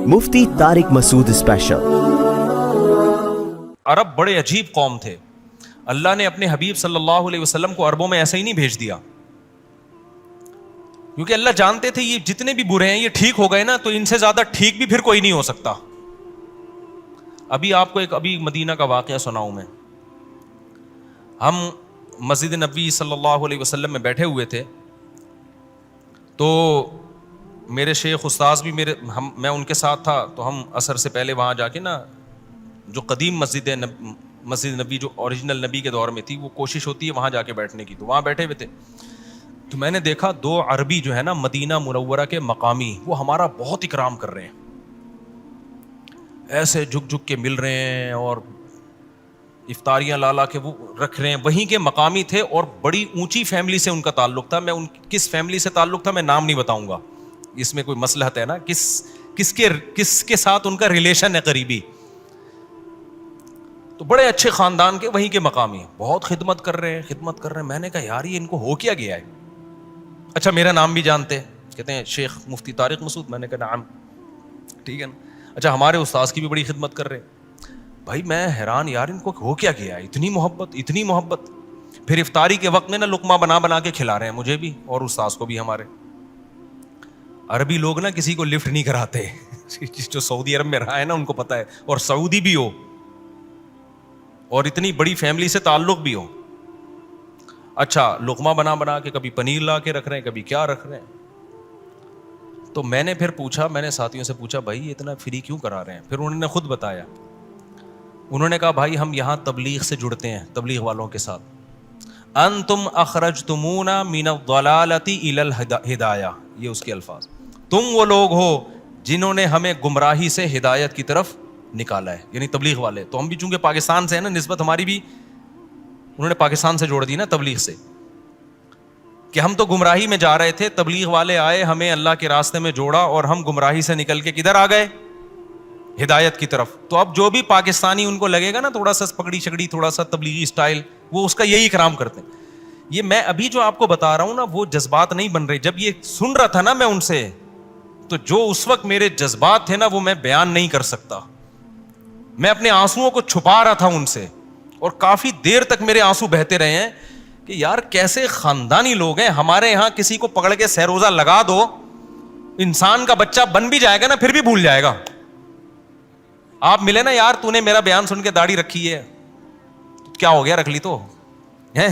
مفتی طارق مسعود special. عرب بڑے عجیب قوم تھے. اللہ نے اپنے حبیب صلی اللہ علیہ وسلم کو عربوں میں ایسے ہی نہیں بھیج دیا، کیونکہ اللہ جانتے تھے یہ جتنے بھی برے ہیں یہ ٹھیک ہو گئے نا تو ان سے زیادہ ٹھیک بھی پھر کوئی نہیں ہو سکتا. ابھی آپ کو ابھی مدینہ کا واقعہ سناؤں میں. ہم مسجد نبوی صلی اللہ علیہ وسلم میں بیٹھے ہوئے تھے تو میرے شیخ استاذ بھی میں ان کے ساتھ تھا، تو ہم عصر سے پہلے وہاں جا کے نا جو قدیم مسجد نبی جو اوریجنل نبی کے دور میں تھی وہ کوشش ہوتی ہے وہاں جا کے بیٹھنے کی، تو وہاں بیٹھے ہوئے تھے. تو میں نے دیکھا دو عربی جو ہے نا مدینہ منورہ کے مقامی، وہ ہمارا بہت اکرام کر رہے ہیں، ایسے جھک جھک کے مل رہے ہیں اور افطاریاں لا کے وہ رکھ رہے ہیں. وہیں کے مقامی تھے اور بڑی اونچی فیملی سے ان کا تعلق تھا. میں ان کس فیملی سے تعلق تھا میں نام نہیں بتاؤں گا، اس میں کوئی مصلحت ہے نا، کس کے ساتھ ان کا ریلیشن ہے قریبی. تو بڑے اچھے خاندان کے وہیں کے مقامی بہت خدمت کر رہے ہیں. میں نے کہا یار یہ ان کو ہو کیا گیا ہے. اچھا میرا نام بھی جانتے ہیں، کہتے ہیں شیخ مفتی طارق مسعود. میں نے کہا نعم، ٹھیک ہے نا. اچھا ہمارے استاذ کی بھی بڑی خدمت کر رہے ہیں. بھائی میں حیران یار ان کو ہو کیا گیا ہے، اتنی محبت. پھر افطاری کے وقت میں نا لقمہ بنا کے کھلا رہے ہیں مجھے بھی اور استاذ کو بھی. ہمارے عربی لوگ نا کسی کو لفٹ نہیں کراتے جو سعودی عرب میں رہا ہے نا ان کو پتا ہے، اور سعودی بھی ہو اور اتنی بڑی فیملی سے تعلق بھی ہو. اچھا لقمہ بنا کے کبھی پنیر لا کے رکھ رہے ہیں، کبھی کیا رکھ رہے ہیں. تو میں نے پھر پوچھا، میں نے ساتھیوں سے پوچھا بھائی اتنا فری کیوں کرا رہے ہیں. پھر انہوں نے خود بتایا. انہوں نے کہا بھائی ہم یہاں تبلیغ سے جڑتے ہیں، تبلیغ والوں کے ساتھ. انتم اخرجتمونا من الضلالۃ الی الہدایہ، یہ اس کے الفاظ. تم وہ لوگ ہو جنہوں نے ہمیں گمراہی سے ہدایت کی طرف نکالا ہے، یعنی تبلیغ والے. تو ہم بھی چونکہ پاکستان سے ہیں نا، نسبت ہماری بھی انہوں نے پاکستان سے جوڑ دی نا تبلیغ سے، کہ ہم تو گمراہی میں جا رہے تھے، تبلیغ والے آئے ہمیں اللہ کے راستے میں جوڑا اور ہم گمراہی سے نکل کے کدھر آ گئے؟ ہدایت کی طرف. تو اب جو بھی پاکستانی ان کو لگے گا نا تھوڑا سا پگڑی شگڑی، تھوڑا سا تبلیغی اسٹائل، وہ اس کا یہی اکرام کرتے ہیں. یہ میں ابھی جو آپ کو بتا رہا ہوں نا وہ جذبات نہیں بن رہے. جب یہ سن رہا تھا نا میں ان سے، تو جو اس وقت میرے جذبات تھے نا وہ میں بیان نہیں کر سکتا. میں اپنے آنسوؤں کو چھپا رہا تھا ان سے، اور کافی دیر تک میرے آنسو بہتے رہے ہیں کہ یار کیسے خاندانی لوگ ہیں. ہمارے یہاں کسی کو پکڑ کے سہروزہ لگا دو، انسان کا بچہ بن بھی جائے گا نا پھر بھی بھول جائے گا. آپ ملے نا یار تو نے میرا بیان سن کے داڑھی رکھی ہے، کیا ہو گیا؟ رکھ لی تو ہے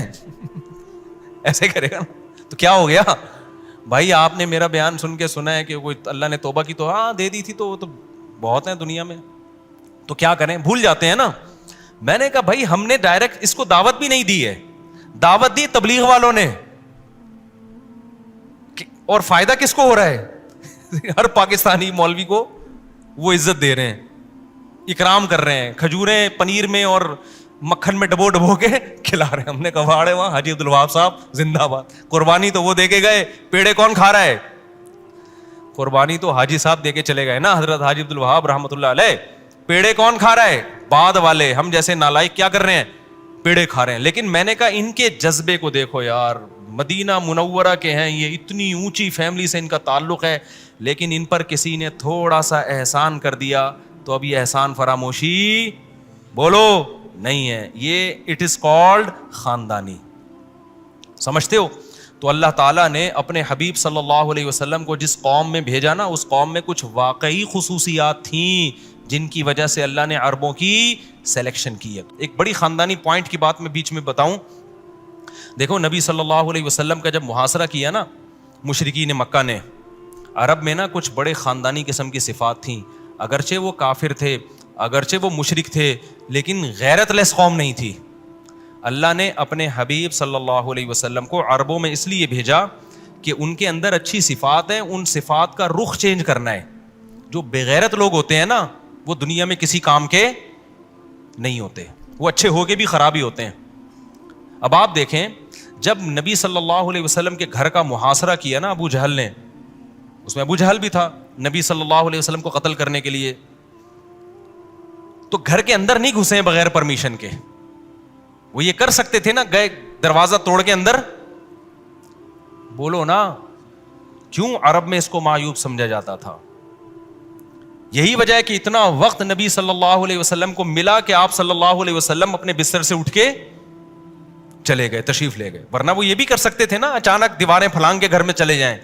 ایسے کرے گا نا تو کیا ہو گیا؟ بھائی آپ نے میرا بیان سن کے سنا ہے کہ کوئی اللہ نے توبہ کی تو ہاں دے دی تھی، تو بہت ہیں دنیا میں، تو کیا کریں، بھول جاتے ہیں نا. میں نے کہا بھائی ہم نے ڈائریکٹ اس کو دعوت بھی نہیں دی ہے، دعوت دی تبلیغ والوں نے. اور فائدہ کس کو ہو رہا ہے؟ ہر پاکستانی مولوی کو وہ عزت دے رہے ہیں، اکرام کر رہے ہیں، کھجوریں پنیر میں اور مکھن میں ڈبو کے کھلا رہے ہیں. ہم نے کہا واڑے وہاں حاجی عبدالوہاب صاحب زندہ باد. قربانی تو وہ دے کے گئے، پیڑے کون کھا رہا ہے؟ قربانی تو حاجی صاحب دے کے چلے گئے نا، حضرت حاجی عبدالوہاب رحمۃ اللہ علیہ. پیڑے کون کھا رہا ہے؟ بعد والے، ہم جیسے نالائق کیا کر رہے ہیں؟ پیڑے کھا رہے ہیں. لیکن میں نے کہا ان کے جذبے کو دیکھو یار، مدینہ منورہ کے ہیں یہ، اتنی اونچی فیملی سے ان کا تعلق ہے، لیکن ان پر کسی نے تھوڑا سا احسان کر دیا تو اب یہ احسان فراموشی بولو نہیں ہے. یہ اٹ از کالڈ خاندانی. سمجھتے ہو؟ تو اللہ تعالیٰ نے اپنے حبیب صلی اللہ علیہ وسلم کو جس قوم میں بھیجا نا، اس قوم میں کچھ واقعی خصوصیات تھیں جن کی وجہ سے اللہ نے عربوں کی سلیکشن کی ہے. ایک بڑی خاندانی پوائنٹ کی بات میں بیچ میں بتاؤں. دیکھو نبی صلی اللہ علیہ وسلم کا جب محاصرہ کیا نا مشرکین مکہ نے، عرب میں نا کچھ بڑے خاندانی قسم کی صفات تھیں. اگرچہ وہ کافر تھے، اگرچہ وہ مشرک تھے، لیکن غیرت لیس قوم نہیں تھی. اللہ نے اپنے حبیب صلی اللہ علیہ وسلم کو عربوں میں اس لیے بھیجا کہ ان کے اندر اچھی صفات ہیں، ان صفات کا رخ چینج کرنا ہے. جو بغیرت لوگ ہوتے ہیں نا وہ دنیا میں کسی کام کے نہیں ہوتے، وہ اچھے ہو کے بھی خراب ہی ہوتے ہیں. اب آپ دیکھیں جب نبی صلی اللہ علیہ وسلم کے گھر کا محاصرہ کیا نا ابو جہل نے، اس میں ابو جہل بھی تھا نبی صلی اللہ علیہ وسلم کو قتل کرنے کے لیے، تو گھر کے اندر نہیں گھسے بغیر پرمیشن کے. وہ یہ کر سکتے تھے نا، گئے دروازہ توڑ کے اندر. بولو نا کیوں عرب میں اس کو معیوب سمجھا جاتا تھا؟ یہی وجہ ہے کہ اتنا وقت نبی صلی اللہ علیہ وسلم کو ملا کہ آپ صلی اللہ علیہ وسلم اپنے بستر سے اٹھ کے چلے گئے, تشریف لے گئے. ورنہ وہ یہ بھی کر سکتے تھے نا, اچانک دیواریں پھلانگ کے گھر میں چلے جائیں.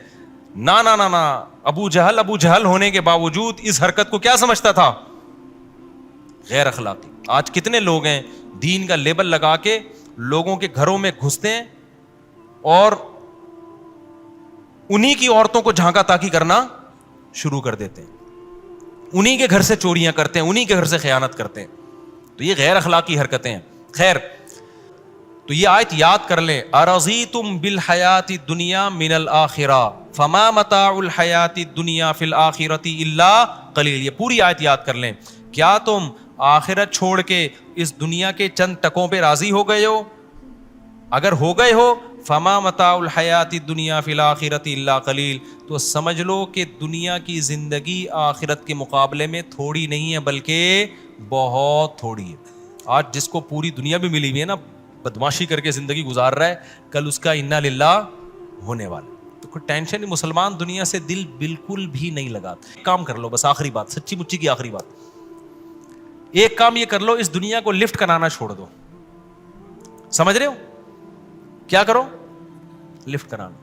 نا نا نا نا, ابو جہل ہونے کے باوجود اس حرکت کو کیا سمجھتا تھا؟ غیر اخلاقی. آج کتنے لوگ ہیں دین کا لیبل لگا کے لوگوں کے گھروں میں گھستے ہیں اور انہی کی عورتوں کو جھانکا تاکی کرنا شروع کر دیتے ہیں, انہی کے گھر سے چوریاں کرتے ہیں, انہی کے گھر سے خیانت کرتے ہیں. تو یہ غیر اخلاقی حرکتیں ہیں. خیر, تو یہ آیت یاد کر لیں, ارضیتم بالحیات الدنیا من الآخرہ فما متاع الحیات الدنیا فی الآخرۃ الا قلیل. یہ پوری آیت یاد کر لیں. کیا تم آخرت چھوڑ کے اس دنیا کے چند ٹکوں پہ راضی ہو گئے ہو؟ اگر ہو گئے ہو, فما متاع الحیات الدنیا فی الآخرۃ الا قلیل, تو سمجھ لو کہ دنیا کی زندگی آخرت کے مقابلے میں تھوڑی نہیں ہے بلکہ بہت تھوڑی ہے. آج جس کو پوری دنیا بھی ملی ہوئی ہے نا, بدماشی کر کے زندگی گزار رہا ہے, کل اس کا انا للہ ہونے والا. تو کوئی ٹینشن نہیں, مسلمان دنیا سے دل بالکل بھی نہیں لگاتا. ایک کام کر لو, بس آخری بات, سچی مچی کی آخری بات, ایک کام یہ کر لو, اس دنیا کو لفٹ کرانا چھوڑ دو. سمجھ رہے ہو کیا کرو؟ لفٹ کرانا.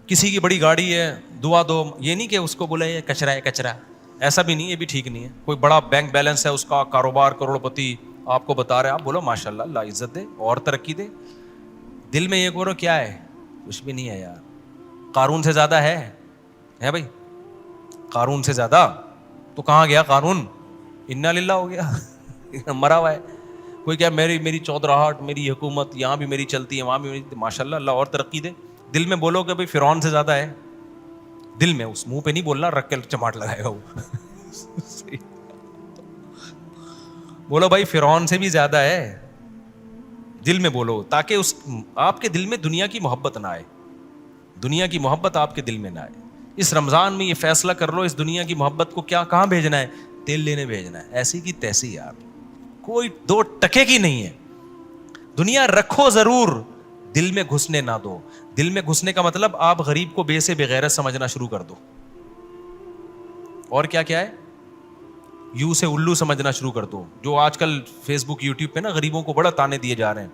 کسی کی بڑی گاڑی ہے, دعا دو, یہ نہیں کہ اس کو بولے یہ کچرا ہے کچرا, ایسا بھی نہیں, یہ بھی ٹھیک نہیں ہے. کوئی بڑا بینک بیلنس ہے اس کا, کاروبار کروڑ پتی آپ کو بتا رہے, آپ بولو ماشاء اللہ, اللہ عزت دے اور ترقی دے. دل میں یہ کرو کیا ہے, کچھ بھی نہیں ہے یار, قارون سے زیادہ ہے بھائی, قارون سے زیادہ. تو کہاں گیا قارون؟ انا للہ ہو گیا, مرا ہوا ہے. کوئی کیا میری چودراہٹ, میری حکومت, یہاں بھی میری چلتی ہے, وہاں بھی میری, ماشاء اللہ, اللہ اور ترقی دے. دل میں بولو کہ بھائی فرعون سے زیادہ ہے. دل میں, اس منہ پہ نہیں بولنا, رکھ کے چماٹ لگائے گا وہ. بولو بھائی فرعون سے بھی زیادہ ہے, دل میں بولو, تاکہ آپ کے دل میں دنیا کی محبت نہ آئے, دنیا کی محبت آپ کے دل میں نہ آئے. اس رمضان میں یہ فیصلہ کر لو, اس دنیا کی محبت کو کہاں بھیجنا ہے؟ تیل لینے بھیجنا ہے. ایسی کی تیسی یار, کوئی 2 ٹکے کی نہیں ہے. دنیا رکھو ضرور, دل میں گھسنے نہ دو. دل میں گھسنے کا مطلب آپ غریب کو بے سے بغیرت سمجھنا شروع کر دو, اور کیا ہے, یو سے الو سمجھنا شروع کر دو. جو آج کل فیس بک یوٹیوب پہ نا غریبوں کو بڑا تانے دیے جا رہے ہیں,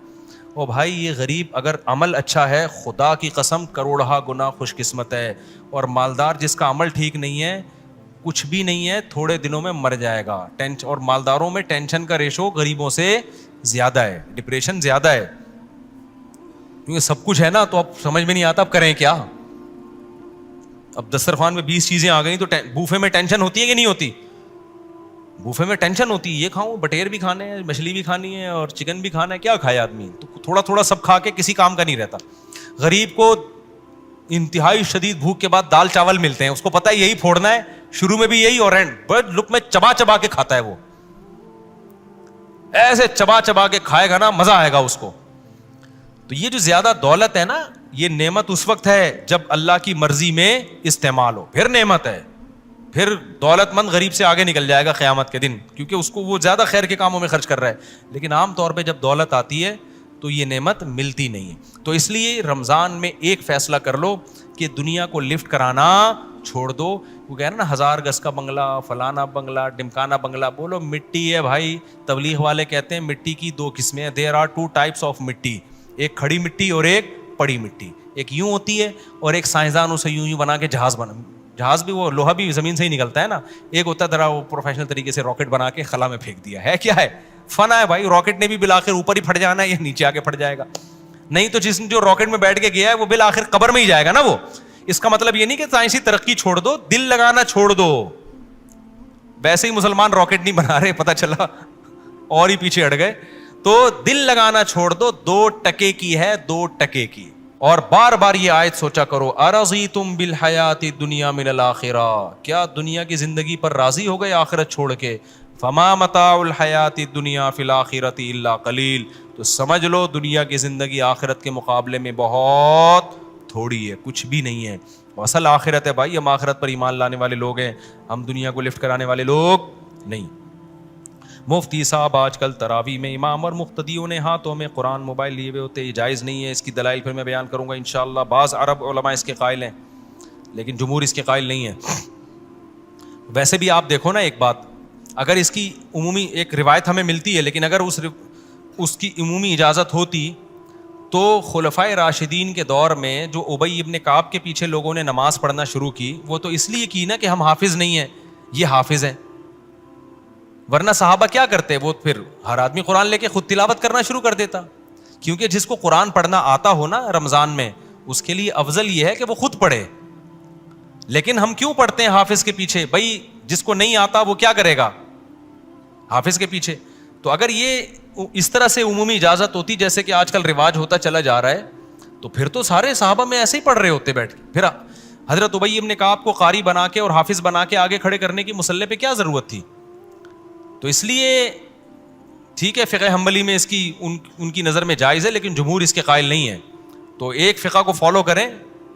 او بھائی یہ غریب اگر عمل اچھا ہے, خدا کی قسم کروڑہا گنا خوش قسمت ہے. اور مالدار جس کا عمل ٹھیک نہیں ہے, کچھ بھی نہیں ہے, تھوڑے دنوں میں مر جائے گا. اور مالداروں میں ٹینشن کا ریشو غریبوں سے زیادہ ہے, ڈپریشن زیادہ ہے, کیونکہ سب کچھ ہے نا, تو اب سمجھ میں نہیں آتا اب کریں کیا. اب دسترخوان میں 20 چیزیں آ گئی, تو بوفے میں ٹینشن ہوتی ہے کہ نہیں ہوتی؟ بوفے میں ٹینشن ہوتی ہے, یہ کھاؤں, بٹیر بھی کھانے ہیں, مچھلی بھی کھانی ہے, اور چکن بھی کھانا ہے, کیا کھائے آدمی. تو تھوڑا تھوڑا سب کھا کے کسی کام کا نہیں رہتا. غریب کو انتہائی شدید بھوک کے بعد دال چاول ملتے ہیں, اس کو پتا ہے یہی پھوڑنا ہے, شروع میں بھی یہی, اور اینڈ لک میں چبا کے کھاتا ہے. وہ ایسے چبا کے کھائے گا نا, مزہ آئے گا اس کو. تو یہ جو زیادہ دولت ہے نا, یہ نعمت اس وقت ہے جب اللہ کی مرضی میں استعمال ہو, پھر نعمت ہے. پھر دولت مند غریب سے آگے نکل جائے گا قیامت کے دن, کیونکہ اس کو وہ زیادہ خیر کے کاموں میں خرچ کر رہا ہے. لیکن عام طور پہ جب دولت آتی ہے تو یہ نعمت ملتی نہیں ہے. تو اس لیے رمضان میں ایک فیصلہ کر لو کہ دنیا کو لفٹ کرانا چھوڑ دو. وہ کہہ رہے نا 1000 گز کا بنگلہ, فلانا بنگلہ, ڈمکانا بنگلہ, بولو مٹی ہے بھائی. تبلیغ والے کہتے ہیں مٹی کی 2 قسمیں ہیں, دیر آر 2 ٹائپس آف مٹی, ایک کھڑی مٹی اور ایک پڑی مٹی. ایک یوں ہوتی ہے, اور ایک سائنسدان اسے یوں بنا کے جہاز بھی, وہ لوہا بھی زمین سے ہی نکلتا ہے نا. ایک ہوتا ہے ذرا وہ پروفیشنل طریقے سے راکٹ بنا کے خلا میں پھینک دیا ہے. کیا ہے فن ہے بھائی, راکٹ نے بھی بالآخر اوپر ہی پھٹ جانا ہے یا نیچے آ کے پھٹ جائے گا. نہیں تو جو راکٹ میں بیٹھ کے گیا ہے وہ بالآخر قبر میں ہی جائے گا نا. وہ اس کا مطلب یہ نہیں کہ سائنسی ترقی چھوڑ دو, دل لگانا چھوڑ دو. ویسے ہی مسلمان راکٹ نہیں بنا رہے, پتہ چلا اور ہی پیچھے ہٹ گئے. تو دل لگانا چھوڑ دو, 2 ٹکے کی ہے, 2 ٹکے کی. اور بار بار یہ آیت سوچا کرو, ارضیتم بالحیات الدنیا من الآخرہ, کیا دنیا کی زندگی پر راضی ہو گئے آخرت چھوڑ کے؟ فما متاع الحیات الدنیا فی الآخرۃ الا قلیل, تو سمجھ لو دنیا کی زندگی آخرت کے مقابلے میں بہت تھوڑی ہے, کچھ بھی نہیں ہے. اصل آخرت ہے بھائی, ہم آخرت پر ایمان لانے والے لوگ ہیں, ہم دنیا کو لفٹ کرانے والے لوگ نہیں. مفتی صاحب آج کل تراویح میں امام اور مقتدیوں نے ہاتھوں میں قرآن موبائل لیے ہوئے ہوتے, یہ جائز نہیں ہے. اس کی دلائل پھر میں بیان کروں گا انشاءاللہ. بعض عرب علماء اس کے قائل ہیں, لیکن جمہور اس کے قائل نہیں ہیں. ویسے بھی آپ دیکھو نا ایک بات, اگر اس کی عمومی ایک روایت ہمیں ملتی ہے, لیکن اگر اس کی عمومی اجازت ہوتی تو خلفائے راشدین کے دور میں جو ابی ابن کعب کے پیچھے لوگوں نے نماز پڑھنا شروع کی, وہ تو اس لیے کی نا کہ ہم حافظ نہیں ہیں, یہ حافظ ہیں. ورنہ صحابہ کیا کرتے, وہ پھر ہر آدمی قرآن لے کے خود تلاوت کرنا شروع کر دیتا, کیونکہ جس کو قرآن پڑھنا آتا ہو نا رمضان میں, اس کے لیے افضل یہ ہے کہ وہ خود پڑھے. لیکن ہم کیوں پڑھتے ہیں حافظ کے پیچھے؟ بھائی جس کو نہیں آتا وہ کیا کرے گا حافظ کے پیچھے. تو اگر یہ اس طرح سے عمومی اجازت ہوتی جیسے کہ آج کل رواج ہوتا چلا جا رہا ہے, تو پھر تو سارے صحابہ میں ایسے ہی پڑھ رہے ہوتے بیٹھ کے. پھر حضرت ابی ابن کعب کو قاری بنا کے اور حافظ بنا کے آگے کھڑے کرنے کی مصلی پہ کیا ضرورت تھی؟ تو اس لیے ٹھیک ہے فقہ حنبلی میں اس کی ان کی نظر میں جائز ہے, لیکن جمہور اس کے قائل نہیں ہے. تو ایک فقہ کو فالو کریں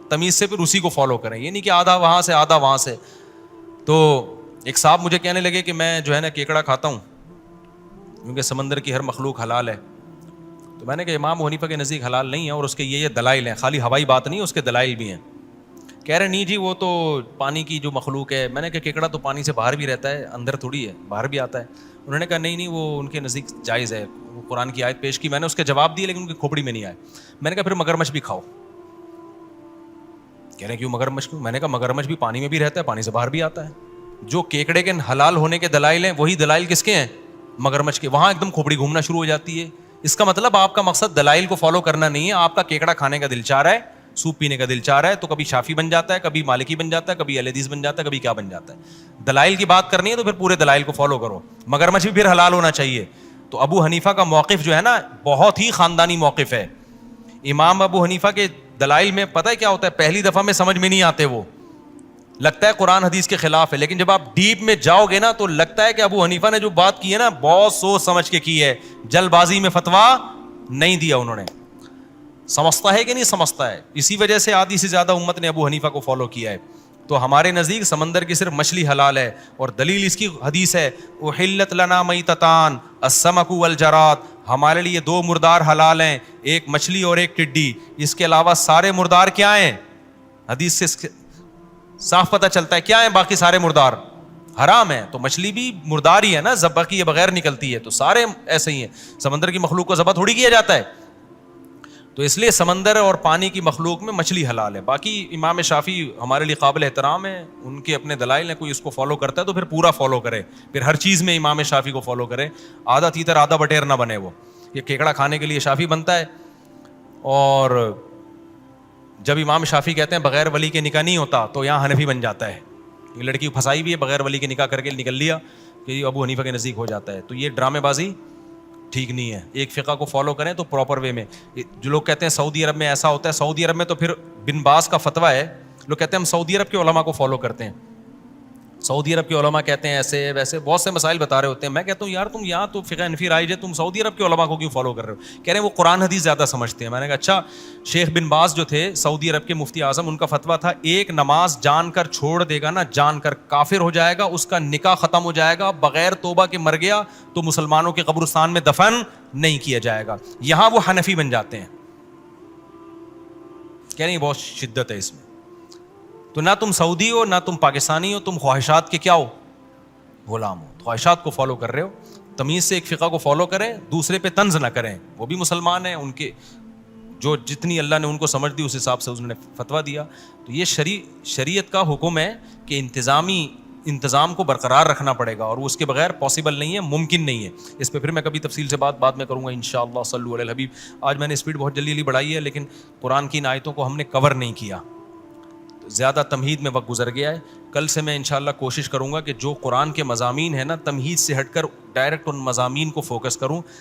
تمیز سے, پھر اسی کو فالو کریں, یہ نہیں کہ آدھا وہاں سے آدھا وہاں سے. تو ایک صاحب مجھے کہنے لگے کہ میں جو ہے نا کیکڑا کھاتا ہوں کیونکہ سمندر کی ہر مخلوق حلال ہے. تو میں نے کہا امام ابو حنیفہ کے نزدیک حلال نہیں ہے, اور اس کے یہ دلائل ہیں, خالی ہوائی بات نہیں, اس کے دلائل بھی ہیں. کہہ رہے نہیں جی وہ تو پانی کی جو مخلوق ہے. میں نے کہا کیکڑا تو پانی سے باہر بھی رہتا ہے, اندر تھوڑی ہے, باہر بھی آتا ہے. انہوں نے کہا نہیں وہ ان کے نزدیک جائز ہے. وہ قرآن کی آیت پیش کی, میں نے اس کے جواب دیے لیکن ان کی کھوپڑی میں نہیں آئے. میں نے کہا پھر مگرمچھ بھی کھاؤ. کہہ رہے کیوں مگرمچھ کیوں؟ میں نے کہا مگرمچھ بھی پانی میں بھی رہتا ہے, پانی سے باہر بھی آتا ہے. جو کیکڑے کے حلال ہونے کے دلائل ہیں وہی دلائل کس کے ہیں؟ مگرمچھ کے. وہاں ایک دم کھوپڑی گھومنا شروع ہو جاتی ہے. اس کا مطلب آپ کا مقصد دلائل کو فالو کرنا نہیں ہے, آپ کا کیکڑا کھانے کا دل چاہ رہا ہے, سوپ پینے کا دل چاہ رہا ہے, تو کبھی شافی بن جاتا ہے, کبھی مالکی بن جاتا ہے, کبھی اہل حدیث بن جاتا ہے, کبھی کیا بن جاتا ہے. دلائل کی بات کرنی ہے تو پھر پورے دلائل کو فالو کرو. مگرمچھ بھی پھر حلال ہونا چاہیے. تو ابو حنیفہ کا موقف جو ہے نا بہت ہی خاندانی موقف ہے. امام ابو حنیفہ کے دلائل میں پتہ ہے کیا ہوتا ہے, پہلی دفعہ میں سمجھ میں نہیں آتے, وہ لگتا ہے قرآن حدیث کے خلاف ہے, لیکن جب آپ ڈیپ میں جاؤ گے نا تو لگتا ہے کہ ابو حنیفہ نے جو بات کی ہے نا بہت سوچ سمجھ کے کی ہے, جلد بازی میں فتویٰ نہیں دیا انہوں نے. سمجھتا ہے کہ نہیں سمجھتا ہے. اسی وجہ سے آدھی سے زیادہ امت نے ابو حنیفہ کو فالو کیا ہے. تو ہمارے نزدیک سمندر کی صرف مچھلی حلال ہے, اور دلیل اس کی حدیث ہے احلت لنا میتتان السمک والجراد, ہمارے لیے دو مردار حلال ہیں, ایک مچھلی اور ایک ٹڈی. اس کے علاوہ سارے مردار کیا ہیں؟ حدیث سے صاف پتہ چلتا ہے کیا ہیں, باقی سارے مردار حرام ہیں. تو مچھلی بھی مردار ہی ہے نا, ذبح کیے بغیر نکلتی ہے, تو سارے ایسے ہی ہیں. سمندر کی مخلوق کو ذبح تھوڑی کیا جاتا ہے. تو اس لیے سمندر اور پانی کی مخلوق میں مچھلی حلال ہے. باقی امام شافعی ہمارے لیے قابل احترام ہے, ان کے اپنے دلائل ہیں, کوئی اس کو فالو کرتا ہے تو پھر پورا فالو کرے, پھر ہر چیز میں امام شافعی کو فالو کرے, آدھا تیتر آدھا بٹیر نہ بنے. وہ یہ کیکڑا کھانے کے لیے شافعی بنتا ہے, اور جب امام شافعی کہتے ہیں بغیر ولی کے نکاح نہیں ہوتا تو یہاں حنفی بن جاتا ہے. یہ لڑکی پھنسائی بھی ہے, بغیر ولی کے نکاح کر کے نکل لیا کہ ابو حنیفہ کے نزدیک ہو جاتا ہے. تو یہ ڈرامے بازی ٹھیک نہیں ہے. ایک فقہ کو فالو کریں تو پراپر وے میں. جو لوگ کہتے ہیں سعودی عرب میں ایسا ہوتا ہے, سعودی عرب میں تو پھر بن باز کا فتویٰ ہے, لوگ کہتے ہیں ہم سعودی عرب کے علماء کو فالو کرتے ہیں, سعودی عرب کے علماء کہتے ہیں ایسے ویسے, بہت سے مسائل بتا رہے ہوتے ہیں. میں کہتا ہوں یار تم یہاں تو فقہ حنفی رائج ہے, تم سعودی عرب کے علماء کو کیوں فالو کر رہے ہو؟ کہہ رہے ہیں وہ قرآن حدیث زیادہ سمجھتے ہیں. میں نے کہا اچھا, شیخ بن باز جو تھے سعودی عرب کے مفتی اعظم, ان کا فتویٰ تھا ایک نماز جان کر چھوڑ دے گا نا, جان کر کافر ہو جائے گا, اس کا نکاح ختم ہو جائے گا, بغیر توبہ کے مر گیا تو مسلمانوں کے قبرستان میں دفن نہیں کیا جائے گا. یہاں وہ حنفی بن جاتے ہیں. کہہ رہے ہیں بہت شدت ہے اس میں. تو نہ تم سعودی ہو نہ تم پاکستانی ہو, تم خواہشات کے کیا ہو؟ غلام ہو. خواہشات کو فالو کر رہے ہو. تمیز سے ایک فقہ کو فالو کریں, دوسرے پہ طنز نہ کریں. وہ بھی مسلمان ہیں, ان کے جو جتنی اللہ نے ان کو سمجھ دی اس حساب سے انہوں نے فتویٰ دیا. تو یہ شریعت کا حکم ہے کہ انتظام کو برقرار رکھنا پڑے گا, اور وہ اس کے بغیر پاسبل نہیں ہے, ممکن نہیں ہے. اس پہ پھر میں کبھی تفصیل سے بعد میں کروں گا انشاءاللہ. صلو علی الحبیب. آج میں نے اسپیڈ بہت جلدی بڑھائی ہے, لیکن قرآن کی ان آیتوں کو ہم نے کور نہیں کیا, زیادہ تمہید میں وقت گزر گیا ہے. کل سے میں انشاءاللہ کوشش کروں گا کہ جو قرآن کے مضامین ہیں نا, تمہید سے ہٹ کر ڈائریکٹ ان مضامین کو فوکس کروں,